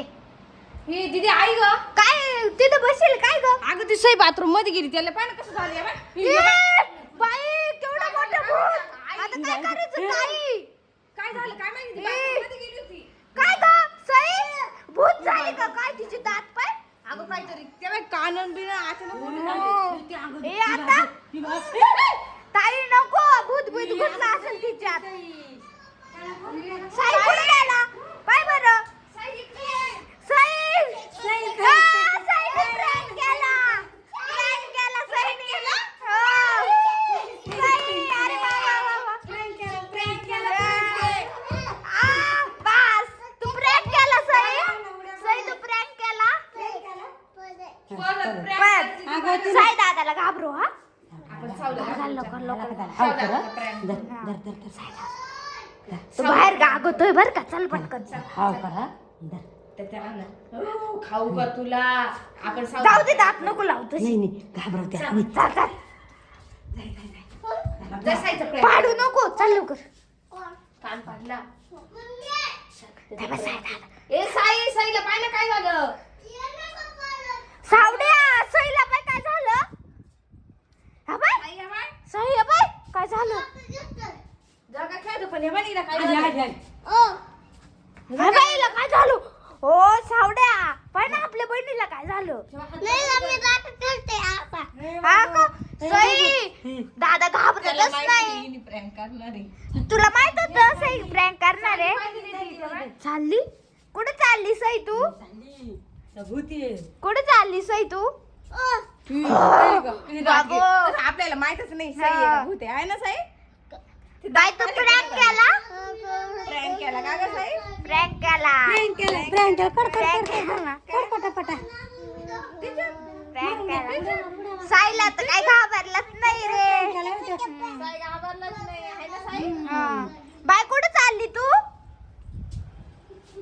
हे दीदी आई ग काय तिथे बसेल काय ग? अगं ती सई बाथरूम मध्ये गेली त्याला पाहिलं कसं झालं या बाई केवढं मोठं भूत. आता काय करायचं ताई? काय झालं काय माहिती ती bathroom मध्ये गेली होती काय ग सई भूत झाली का काय तिची दात पाय? अगं काहीतरी तेव्हा कानन बिन अचानक मोठे हो. झाले. ते अगं ए आता ताई नको भूत भूत घुसला असेल तिच्यात. साई कुठे गेला? पाय बरं साई साईने prank केला. Prank केला साईने. हो. साई, अरे वा, वा, वा, वा. बस. तू prank केला साई. साई तू prank केला. पण साई दादाला घाबरू हा. आपण सावलं तू बाहेर गागतोय बर का? चल पटकन खाऊ का तुला आपण जाऊ दे दात नको लावतो. घाबरवते पाडू नको चल लवकर. कान पाडला काय बस साई दादा. ए साई साईला पाहिलं काय झालं सावड्या सईला बाय काय झालं? हा बाय सई हा बाय काय झालं? जगा खेळतो पण हे बघ ना काय झालं. हा बाईला काय झालं? ओ सावड्या पाय ना आपल्या बहिणीला काय झालं? हा का सई दादा घाबरतच नाही. प्रँक करणार आहे तुला माहित होतं सई प्रँक करणार आहे? चालली कुठे चालली सई तू? कुठे चालली सई तू? बाबू. आपल्याला माहितच नाही साई आहे का भूत आहे ना साई बाय तू प्रँक केला? प्रँक केला का ग साई प्रँक केला. प्रँक केला. साईला तर काय घाबरलंच